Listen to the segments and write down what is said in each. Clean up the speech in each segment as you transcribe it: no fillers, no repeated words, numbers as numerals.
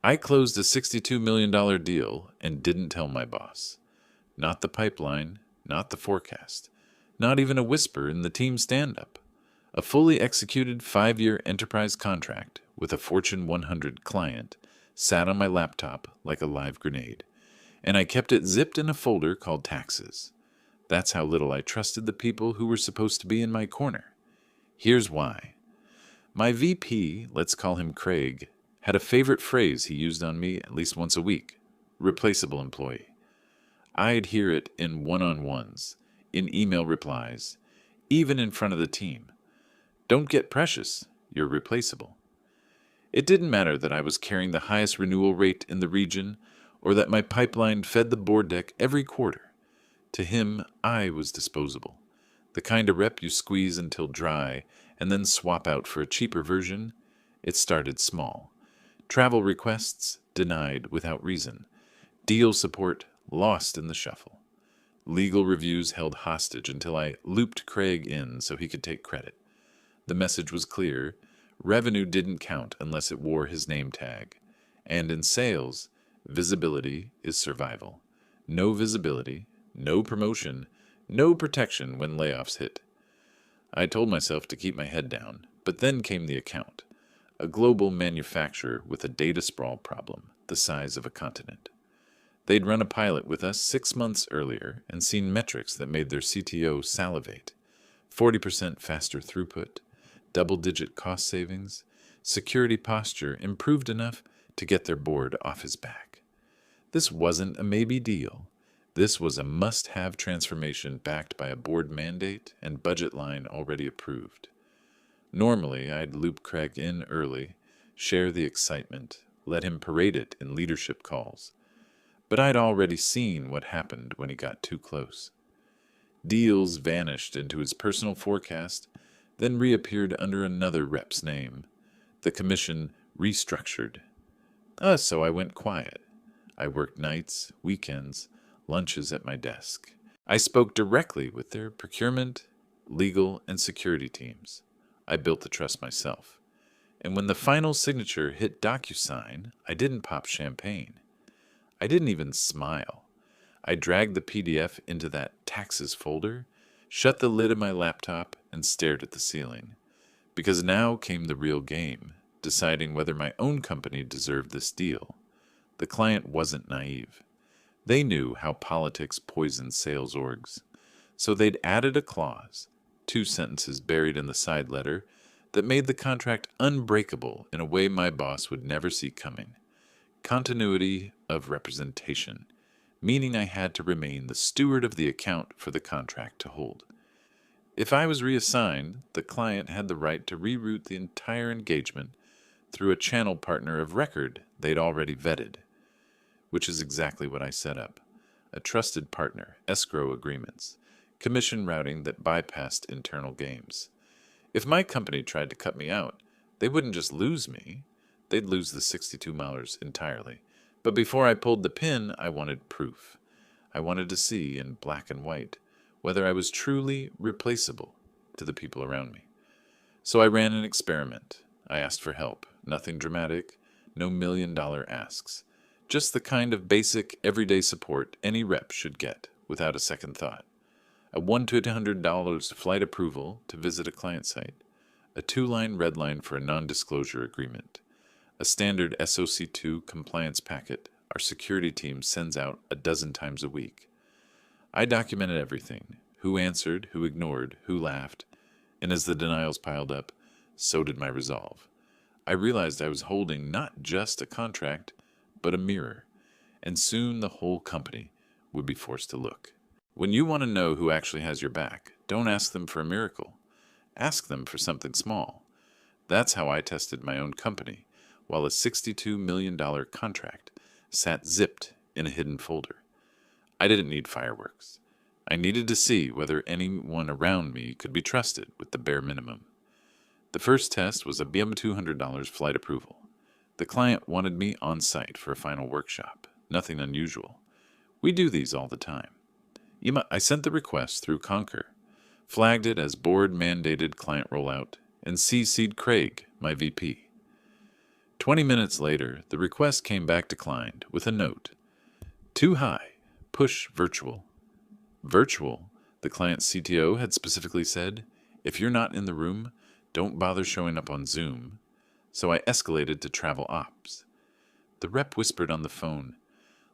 I closed a $62 million deal and didn't tell my boss. Not the pipeline, not the forecast, not even a whisper in the team stand-up. A fully executed 5-year enterprise contract with a Fortune 100 client sat on my laptop like a live grenade, and I kept it zipped in a folder called taxes. That's how little I trusted the people who were supposed to be in my corner. Here's why. My VP, let's call him Craig, had a favorite phrase he used on me at least once a week: replaceable employee. I'd hear it in one-on-ones, in email replies, even in front of the team. Don't get precious, you're replaceable. It didn't matter that I was carrying the highest renewal rate in the region or that my pipeline fed the board deck every quarter. To him, I was disposable. The kind of rep you squeeze until dry and then swap out for a cheaper version. It started small. Travel requests denied without reason. Deal support lost in the shuffle. Legal reviews held hostage until I looped Craig in so he could take credit. The message was clear. Revenue didn't count unless it wore his name tag. And in sales, visibility is survival. No visibility, no promotion, no protection when layoffs hit. I told myself to keep my head down, but then came the account. A global manufacturer with a data sprawl problem the size of a continent. They'd run a pilot with us 6 months earlier and seen metrics that made their CTO salivate. 40% faster throughput, double-digit cost savings, security posture improved enough to get their board off his back. This wasn't a maybe deal. This was a must-have transformation backed by a board mandate and budget line already approved. Normally, I'd loop Craig in early, share the excitement, let him parade it in leadership calls. But I'd already seen what happened when he got too close. Deals vanished into his personal forecast, then reappeared under another rep's name. The commission restructured. So I went quiet. I worked nights, weekends, lunches at my desk. I spoke directly with their procurement, legal, and security teams. I built the trust myself. And when the final signature hit DocuSign, I didn't pop champagne. I didn't even smile. I dragged the PDF into that taxes folder, shut the lid of my laptop, and stared at the ceiling. Because now came the real game, deciding whether my own company deserved this deal. The client wasn't naive. They knew how politics poisons sales orgs. So they'd added a clause, 2 sentences buried in the side letter, that made the contract unbreakable in a way my boss would never see coming. Continuity of representation, meaning I had to remain the steward of the account for the contract to hold. If I was reassigned, the client had the right to reroute the entire engagement through a channel partner of record they'd already vetted, which is exactly what I set up. A trusted partner, escrow agreements, commission routing that bypassed internal games. If my company tried to cut me out, they wouldn't just lose me, they'd lose the 62 milers entirely. But before I pulled the pin, I wanted proof. I wanted to see in black and white whether I was truly replaceable to the people around me. So I ran an experiment. I asked for help. Nothing dramatic, no million-dollar asks. Just the kind of basic, everyday support any rep should get without a second thought. A $1 to $800 flight approval to visit a client site. A 2-line red line for a non-disclosure agreement. A standard SOC2 compliance packet our security team sends out a dozen times a week. I documented everything, who answered, who ignored, who laughed, and as the denials piled up, so did my resolve. I realized I was holding not just a contract, but a mirror, and soon the whole company would be forced to look. When you want to know who actually has your back, don't ask them for a miracle. Ask them for something small. That's how I tested my own company, while a $62 million contract sat zipped in a hidden folder. I didn't need fireworks. I needed to see whether anyone around me could be trusted with the bare minimum. The first test was a $200 flight approval. The client wanted me on site for a final workshop. Nothing unusual. We do these all the time. I sent the request through Concur, flagged it as board-mandated client rollout, and CC'd Craig, my VP. 20 minutes later, the request came back declined with a note. Too high. Push virtual. Virtual, the client's CTO had specifically said, if you're not in the room, don't bother showing up on Zoom. So I escalated to travel ops. The rep whispered on the phone,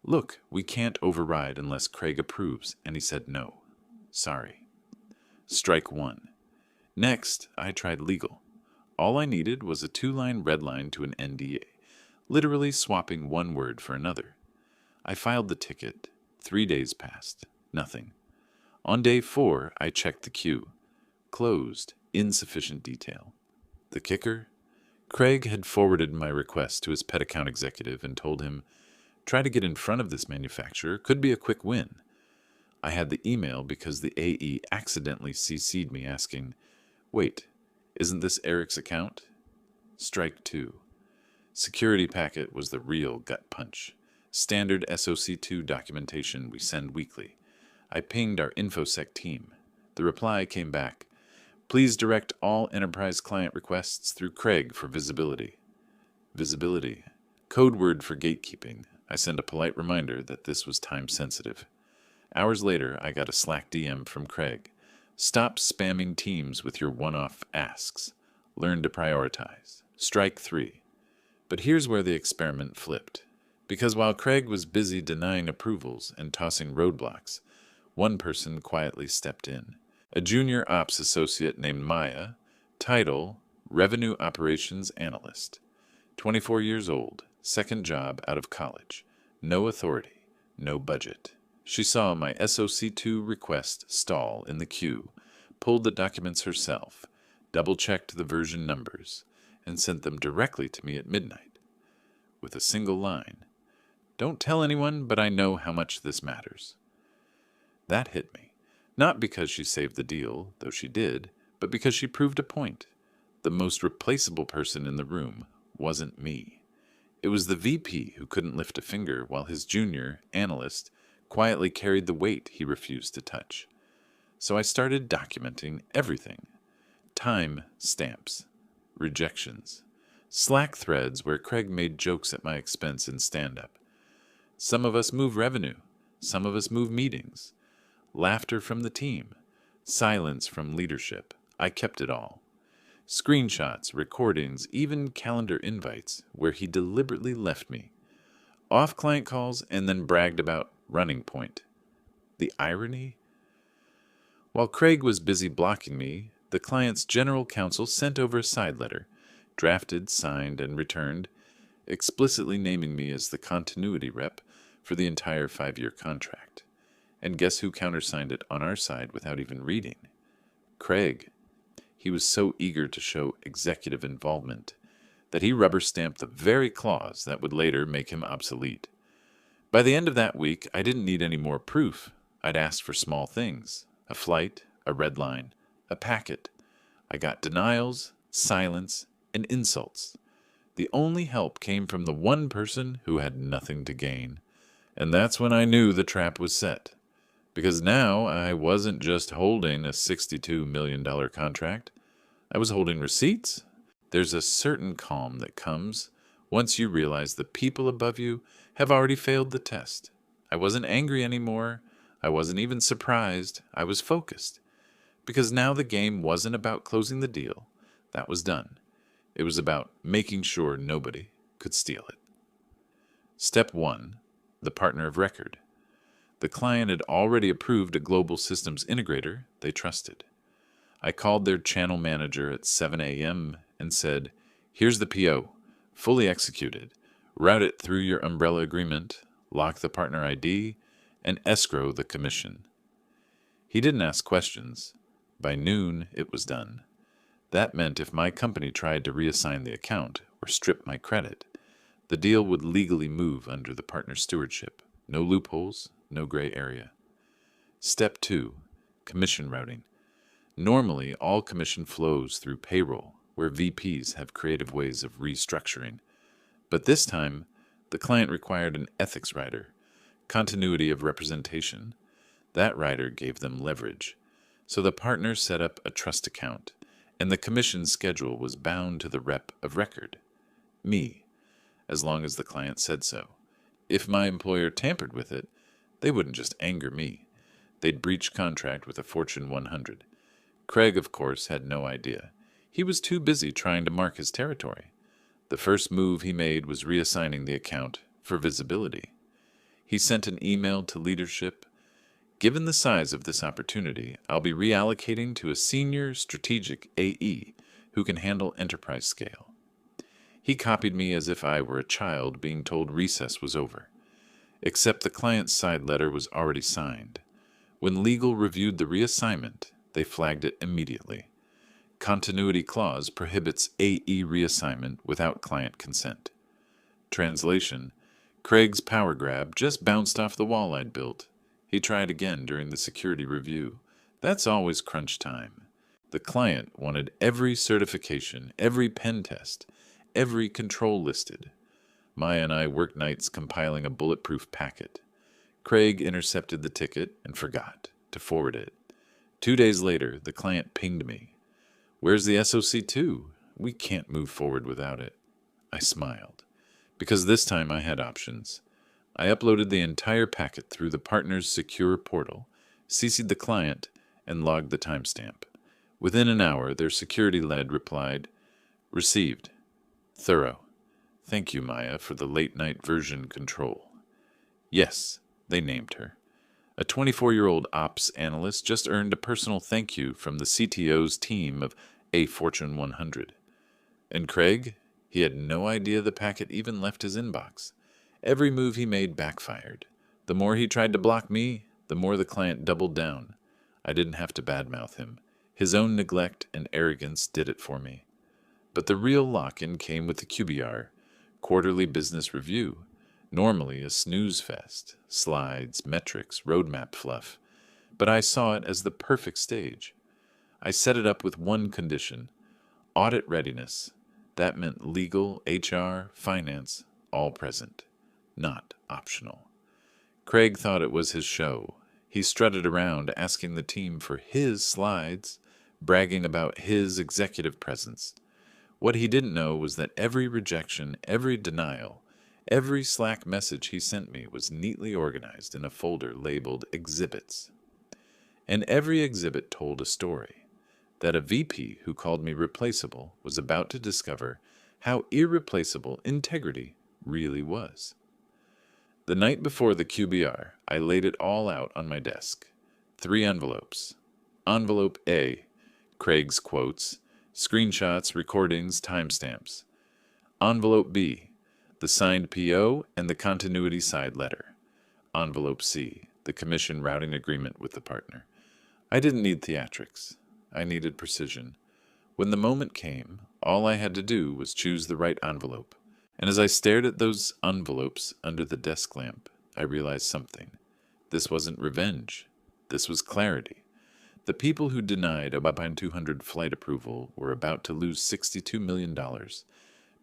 look, we can't override unless Craig approves, and he said no. Sorry. Strike one. Next, I tried legal. All I needed was a 2-line red line to an NDA, literally swapping one word for another. I filed the ticket. 3 days passed. Nothing. On day 4, I checked the queue. Closed. Insufficient detail. The kicker? Craig had forwarded my request to his pet account executive and told him, try to get in front of this manufacturer, could be a quick win. I had the email because the AE accidentally CC'd me asking, wait, isn't this Eric's account? Strike 2. Security packet was the real gut punch. Standard SOC2 documentation we send weekly. I pinged our InfoSec team. The reply came back, please direct all enterprise client requests through Craig for visibility. Visibility. Code word for gatekeeping. I sent a polite reminder that this was time sensitive. Hours later, I got a Slack DM from Craig. Stop spamming teams with your one-off asks. Learn to prioritize. Strike 3. But here's where the experiment flipped. Because while Craig was busy denying approvals and tossing roadblocks, one person quietly stepped in. A junior ops associate named Maya, title, Revenue Operations Analyst. 24 years old, second job out of college. No authority, no budget. She saw my SOC2 request stall in the queue, pulled the documents herself, double-checked the version numbers, and sent them directly to me at midnight. With a single line, don't tell anyone, but I know how much this matters. That hit me. Not because she saved the deal, though she did, but because she proved a point. The most replaceable person in the room wasn't me. It was the VP who couldn't lift a finger while his junior, analyst, quietly carried the weight he refused to touch. So I started documenting everything. Time stamps, rejections, Slack threads where Craig made jokes at my expense in stand-up. Some of us move revenue, some of us move meetings. Laughter from the team, silence from leadership. I kept it all. Screenshots, recordings, even calendar invites where he deliberately left me. Off client calls and then bragged about running point. The irony? While Craig was busy blocking me, the client's general counsel sent over a side letter, drafted, signed, and returned, explicitly naming me as the continuity rep for the entire 5-year contract. And guess who countersigned it on our side without even reading? Craig. He was so eager to show executive involvement that he rubber-stamped the very clause that would later make him obsolete. By the end of that week, I didn't need any more proof. I'd asked for small things. A flight, a red line, a packet. I got denials, silence, and insults. The only help came from the one person who had nothing to gain. And that's when I knew the trap was set. Because now I wasn't just holding a $62 million contract. I was holding receipts. There's a certain calm that comes once you realize the people above you have already failed the test. I wasn't angry anymore. I wasn't even surprised. I was focused. Because now the game wasn't about closing the deal. That was done. It was about making sure nobody could steal it. Step 1. The partner of record. The client had already approved a global systems integrator they trusted. I called their channel manager at 7 a.m. and said, here's the PO, fully executed. Route it through your umbrella agreement, lock the partner ID, and escrow the commission. He didn't ask questions. By noon, it was done. That meant if my company tried to reassign the account or strip my credit, the deal would legally move under the partner's stewardship. No loopholes, no gray area. Step 2. Commission routing. Normally, all commission flows through payroll, where VPs have creative ways of restructuring. But this time, the client required an ethics rider, continuity of representation. That rider gave them leverage. So the partner set up a trust account, and the commission schedule was bound to the rep of record, me, as long as the client said so. If my employer tampered with it, they wouldn't just anger me. They'd breach contract with a Fortune 100. Craig, of course, had no idea. He was too busy trying to mark his territory. The first move he made was reassigning the account for visibility. He sent an email to leadership. Given the size of this opportunity, I'll be reallocating to a senior strategic AE who can handle enterprise scale. He copied me as if I were a child being told recess was over. Except the client's side letter was already signed. When legal reviewed the reassignment, they flagged it immediately. Continuity clause prohibits AE reassignment without client consent. Translation: Craig's power grab just bounced off the wall I'd built. He tried again during the security review. That's always crunch time. The client wanted every certification, every pen test, every control listed. Maya and I worked nights compiling a bulletproof packet. Craig intercepted the ticket and forgot to forward it. 2 days later, the client pinged me. "Where's the SOC 2? We can't move forward without it." I smiled, because this time I had options. I uploaded the entire packet through the partner's secure portal, CC'd the client, and logged the timestamp. Within an hour, their security lead replied, "Received. Thorough. Thank you, Maya, for the late-night version control." Yes, they named her. A 24-year-old ops analyst just earned a personal thank you from the CTO's team of a Fortune 100. And Craig? He had no idea the packet even left his inbox. Every move he made backfired. The more he tried to block me, the more the client doubled down. I didn't have to badmouth him. His own neglect and arrogance did it for me. But the real lock-in came with the QBR, quarterly business review. Normally a snooze fest, slides, metrics, roadmap fluff. But I saw it as the perfect stage. I set it up with one condition: audit readiness. That meant legal, HR, finance, all present, not optional. Craig thought it was his show. He strutted around asking the team for his slides, bragging about his executive presence. What he didn't know was that every rejection, every denial, every Slack message he sent me was neatly organized in a folder labeled Exhibits. And every exhibit told a story. That a VP who called me replaceable was about to discover how irreplaceable integrity really was. The night before the QBR, I laid it all out on my desk. 3 envelopes. Envelope A, Craig's quotes, screenshots, recordings, timestamps. Envelope B, the signed PO and the continuity side letter. Envelope C, the commission routing agreement with the partner. I didn't need theatrics. I needed precision. When the moment came, all I had to do was choose the right envelope. And as I stared at those envelopes under the desk lamp, I realized something. This wasn't revenge. This was clarity. The people who denied a Bapine 200 flight approval were about to lose $62 million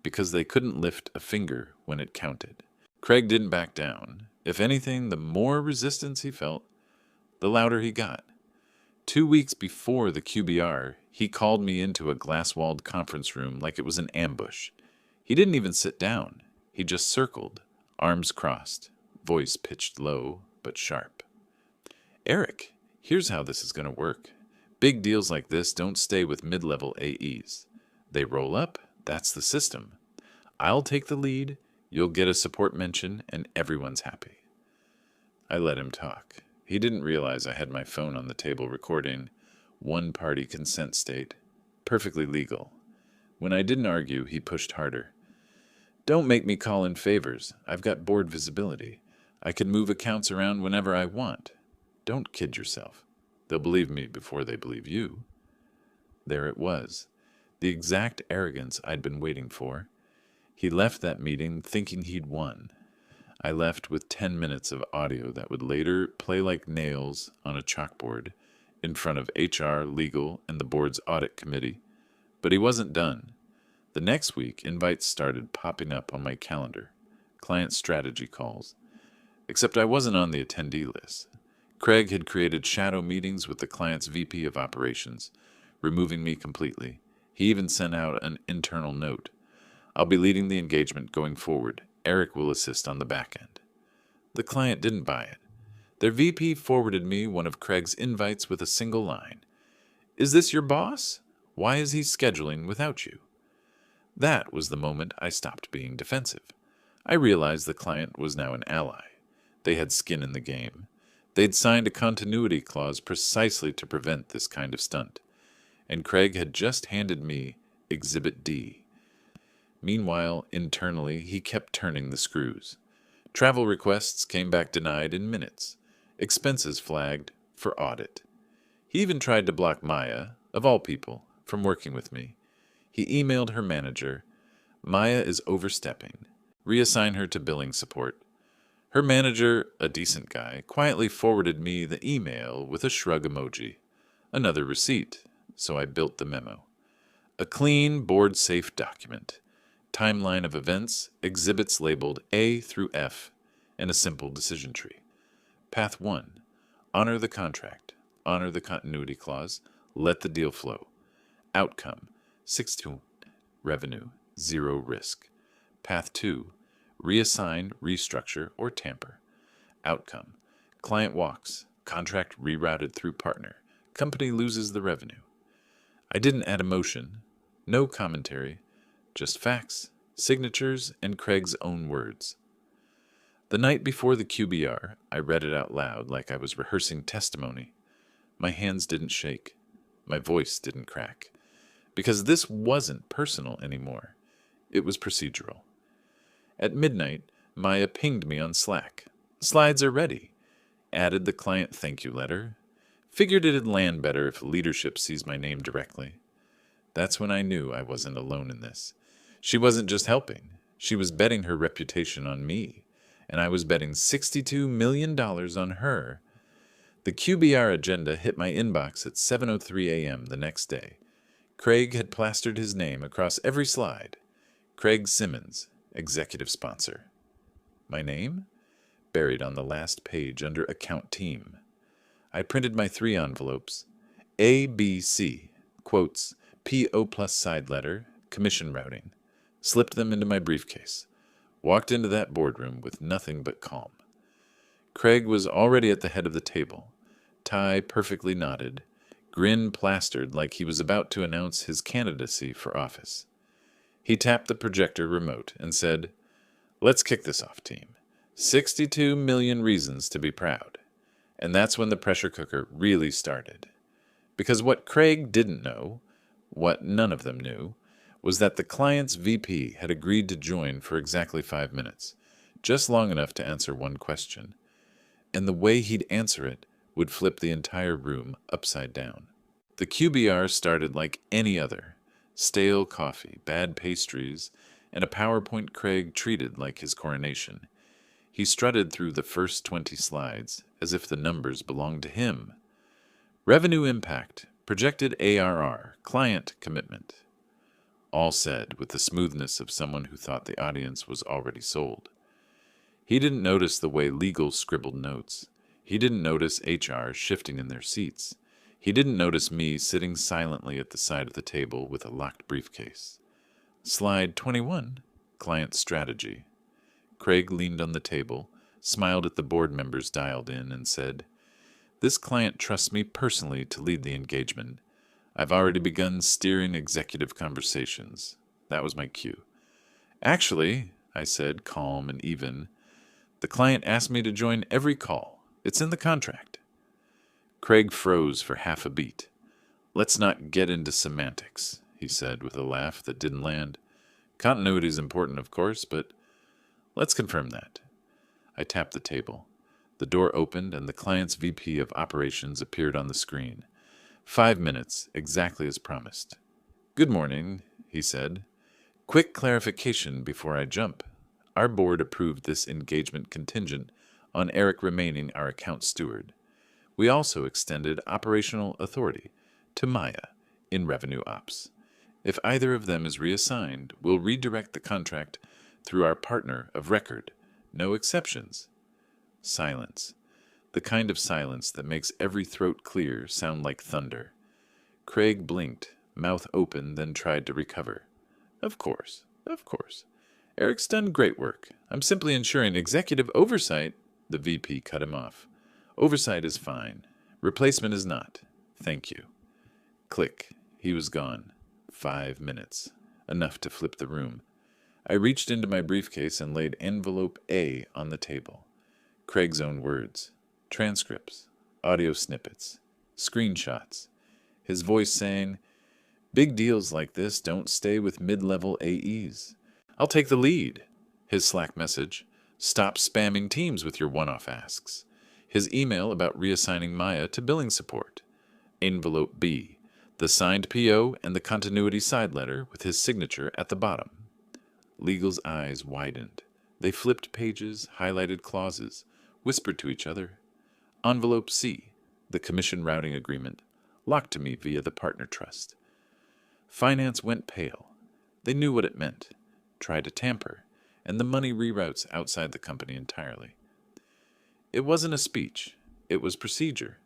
because they couldn't lift a finger when it counted. Craig didn't back down. If anything, the more resistance he felt, the louder he got. 2 weeks before the QBR, he called me into a glass-walled conference room like it was an ambush. He didn't even sit down. He just circled, arms crossed, voice pitched low but sharp. "Eric, here's how this is going to work. Big deals like this don't stay with mid-level AEs. They roll up, that's the system. I'll take the lead, you'll get a support mention, and everyone's happy." I let him talk. He didn't realize I had my phone on the table recording one-party consent state. Perfectly legal. When I didn't argue, he pushed harder. "Don't make me call in favors. I've got board visibility. I can move accounts around whenever I want. Don't kid yourself. They'll believe me before they believe you." There it was. The exact arrogance I'd been waiting for. He left that meeting thinking he'd won. I left with 10 minutes of audio that would later play like nails on a chalkboard in front of HR, legal, and the board's audit committee. But he wasn't done. The next week, invites started popping up on my calendar. Client strategy calls. Except I wasn't on the attendee list. Craig had created shadow meetings with the client's VP of operations, removing me completely. He even sent out an internal note. I'll be leading the engagement going forward. Eric will assist on the back end. The client didn't buy it. Their VP forwarded me one of Craig's invites with a single line. Is this your boss? Why is he scheduling without you? That was the moment I stopped being defensive. I realized the client was now an ally. They had skin in the game. They'd signed a continuity clause precisely to prevent this kind of stunt. And Craig had just handed me Exhibit D. Meanwhile, internally, he kept turning the screws. Travel requests came back denied in minutes. Expenses flagged for audit. He even tried to block Maya, of all people, from working with me. He emailed her manager, Maya is overstepping. Reassign her to billing support. Her manager, a decent guy, quietly forwarded me the email with a shrug emoji. Another receipt, so I built the memo. A clean, board-safe document. Timeline of events, exhibits labeled A through F, and a simple decision tree. Path 1. Honor the contract. Honor the continuity clause. Let the deal flow. Outcome. 6-2. Revenue. 0 risk. Path 2. Reassign, restructure, or tamper. Outcome. Client walks. Contract rerouted through partner. Company loses the revenue. I didn't add emotion. No commentary. Just facts, signatures, and Craig's own words. The night before the QBR, I read it out loud like I was rehearsing testimony. My hands didn't shake. My voice didn't crack. Because this wasn't personal anymore. It was procedural. At midnight, Maya pinged me on Slack. Slides are ready. Added the client thank you letter. Figured it'd land better if leadership sees my name directly. That's when I knew I wasn't alone in this. She wasn't just helping. She was betting her reputation on me. And I was betting $62 million on her. The QBR agenda hit my inbox at 7:03 a.m. the next day. Craig had plastered his name across every slide. Craig Simmons, executive sponsor. My name? Buried on the last page under Account Team. I printed my 3 envelopes. A, B, C, quotes, P.O. plus side letter, commission routing. Slipped them into my briefcase. Walked into that boardroom with nothing but calm. Craig was already at the head of the table, tie perfectly knotted, grin plastered like he was about to announce his candidacy for office. He tapped the projector remote and said, Let's kick this off, team. 62 million reasons to be proud. And that's when the pressure cooker really started. Because what Craig didn't know, what none of them knew, was that the client's VP had agreed to join for exactly 5 minutes, just long enough to answer one question. And the way he'd answer it would flip the entire room upside down. The QBR started like any other. Stale coffee, bad pastries, and a PowerPoint Craig treated like his coronation. He strutted through the first 20 slides as if the numbers belonged to him. Revenue impact, projected ARR, client commitment. All said with the smoothness of someone who thought the audience was already sold. He didn't notice the way legal scribbled notes. He didn't notice HR shifting in their seats. He didn't notice me sitting silently at the side of the table with a locked briefcase. Slide 21, client strategy. Craig leaned on the table, smiled at the board members dialed in, and said, This client trusts me personally to lead the engagement. I've already begun steering executive conversations. That was my cue. Actually, I said, calm and even, the client asked me to join every call. It's in the contract. Craig froze for half a beat. Let's not get into semantics, he said with a laugh that didn't land. Continuity is important, of course, but let's confirm that. I tapped the table. The door opened and the client's VP of operations appeared on the screen. 5 minutes, exactly as promised. Good morning, he said. Quick clarification before I jump. Our board approved this engagement contingent on Eric remaining our account steward. We also extended operational authority to Maya in revenue ops. If either of them is reassigned, we'll redirect the contract through our partner of record. No exceptions. Silence. The kind of silence that makes every throat clear sound like thunder. Craig blinked, mouth open, then tried to recover. Of Of course. Eric's done great work. I'm simply ensuring executive oversight. The VP cut him off. Oversight is fine. Replacement is not. Thank you. Click. He was gone. 5 minutes. Enough to flip the room. I reached into my briefcase and laid envelope A on the table. Craig's own words. Transcripts. Audio snippets. Screenshots. His voice saying, "Big deals like this don't stay with mid-level AEs. I'll take the lead." His Slack message. "Stop spamming Teams with your one-off asks." His email about reassigning Maya to billing support. Envelope B. The signed PO and the continuity side letter with his signature at the bottom. Legal's eyes widened. They flipped pages, highlighted clauses, whispered to each other. Envelope C. The commission routing agreement, locked to me via the partner trust. Finance went pale. They knew what it meant. Try to tamper, and the money reroutes outside the company entirely. It wasn't a speech. It was procedure.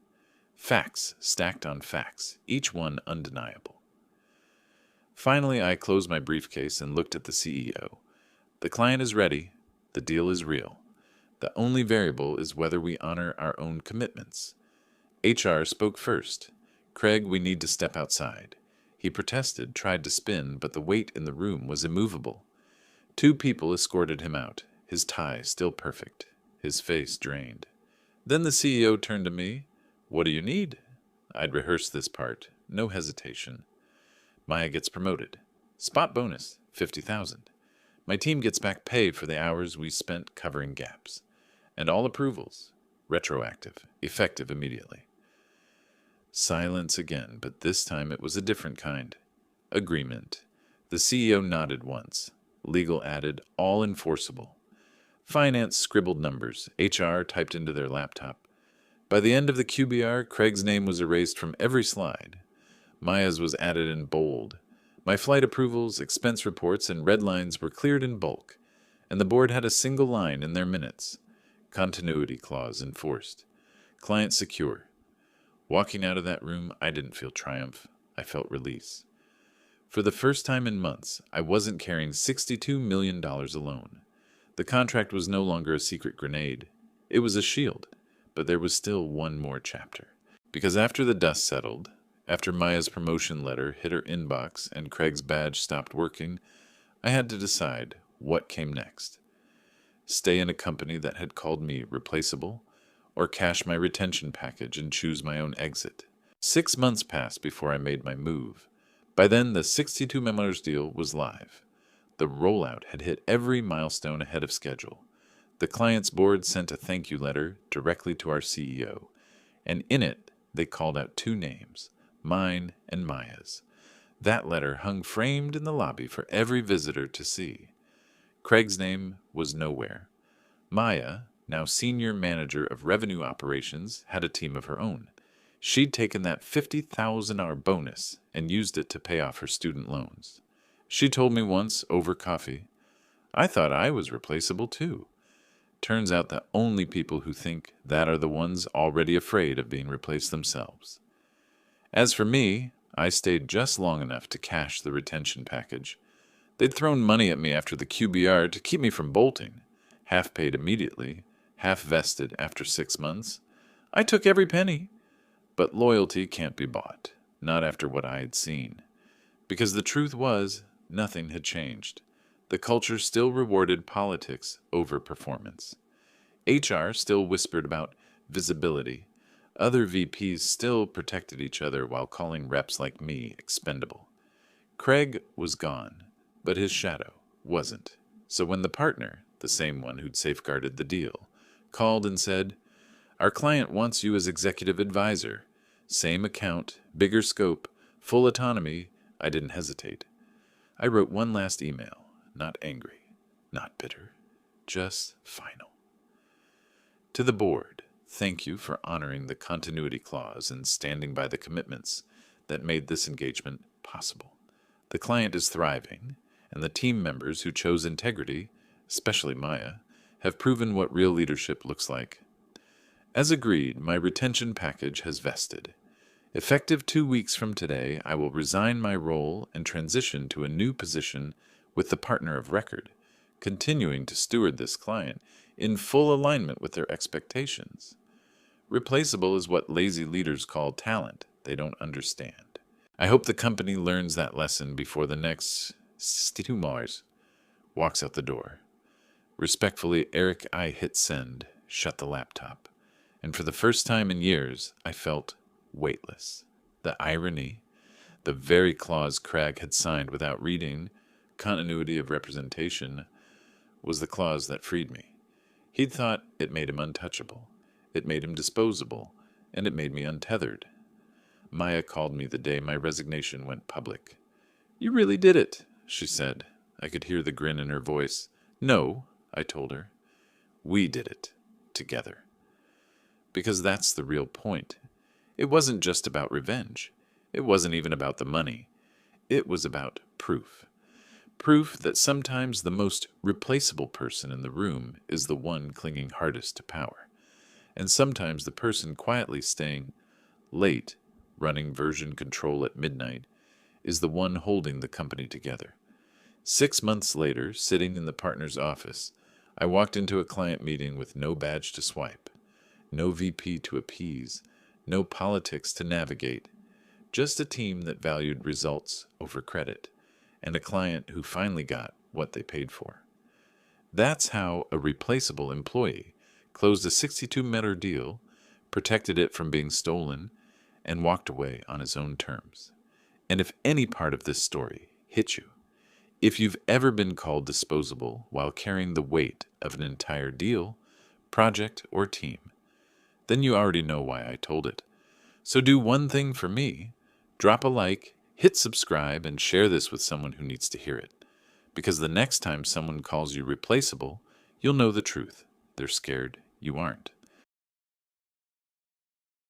Facts stacked on facts, each one undeniable. Finally, I closed my briefcase and looked at the CEO. The client is ready. The deal is real. The only variable is whether we honor our own commitments. HR spoke first. "Craig, we need to step outside." He protested, tried to spin, but the weight in the room was immovable. 2 people escorted him out, his tie still perfect, his face drained. Then the CEO turned to me. "What do you need?" I'd rehearsed this part. No hesitation. Maya gets promoted. Spot bonus, 50,000. My team gets back pay for the hours we spent covering gaps. And all approvals. Retroactive. Effective immediately. Silence again, but this time it was a different kind. Agreement. The CEO nodded once. Legal added, all enforceable. Finance scribbled numbers. HR typed into their laptop. By the end of the QBR, Craig's name was erased from every slide. Maya's was added in bold. My flight approvals, expense reports, and red lines were cleared in bulk, and the board had a single line in their minutes. Continuity clause enforced. Client secure. Walking out of that room, I didn't feel triumph. I felt release. For the first time in months, I wasn't carrying $62 million alone. The contract was no longer a secret grenade. It was a shield. But there was still one more chapter. Because after the dust settled, after Maya's promotion letter hit her inbox and Craig's badge stopped working, I had to decide what came next. Stay in a company that had called me replaceable, or cash my retention package and choose my own exit. 6 months passed before I made my move. By then, the 62 members deal was live. The rollout had hit every milestone ahead of schedule. The client's board sent a thank you letter directly to our CEO, and in it they called out 2 names, mine and Maya's. That letter hung framed in the lobby for every visitor to see. Craig's name was nowhere. Maya, now senior manager of revenue operations, had a team of her own. She'd taken that $50,000 bonus and used it to pay off her student loans. She told me once, over coffee, "I thought I was replaceable too." Turns out the only people who think that are the ones already afraid of being replaced themselves. As for me, I stayed just long enough to cash the retention package. They'd thrown money at me after the QBR to keep me from bolting, half paid immediately, half vested after 6 months. I took every penny. But loyalty can't be bought, not after what I had seen. Because the truth was, nothing had changed. The culture still rewarded politics over performance. HR still whispered about visibility. Other VPs still protected each other while calling reps like me expendable. Craig was gone, but his shadow wasn't. So when the partner, the same one who'd safeguarded the deal, called and said, "Our client wants you as executive advisor. Same account, bigger scope, full autonomy," I didn't hesitate. I wrote one last email, not angry, not bitter, just final. To the board, thank you for honoring the continuity clause and standing by the commitments that made this engagement possible. The client is thriving, and the team members who chose integrity, especially Maya, have proven what real leadership looks like. As agreed, my retention package has vested. Effective 2 weeks from today, I will resign my role and transition to a new position with the partner of record, continuing to steward this client in full alignment with their expectations. Replaceable is what lazy leaders call talent they don't understand. I hope the company learns that lesson before the next Mars walks out the door. Respectfully, Eric, I hit send, shut the laptop, and for the first time in years, I felt weightless. The irony, the very clause Cragg had signed without reading, continuity of representation, was the clause that freed me. He'd thought it made him untouchable, it made him disposable, and it made me untethered. Maya called me the day my resignation went public. "You really did it," she said. I could hear the grin in her voice. "No," I told her. "We did it. Together." Because that's the real point. It wasn't just about revenge. It wasn't even about the money. It was about proof. Proof that sometimes the most replaceable person in the room is the one clinging hardest to power. And sometimes the person quietly staying late, running version control at midnight, is the one holding the company together. 6 months later, sitting in the partner's office, I walked into a client meeting with no badge to swipe, no VP to appease, no politics to navigate, just a team that valued results over credit, and a client who finally got what they paid for. That's how a replaceable employee closed a $62 million deal, protected it from being stolen, and walked away on his own terms. And if any part of this story hit you, if you've ever been called disposable while carrying the weight of an entire deal, project, or team, then you already know why I told it. So do one thing for me. Drop a like, hit subscribe, and share this with someone who needs to hear it. Because the next time someone calls you replaceable, you'll know the truth. They're scared you aren't.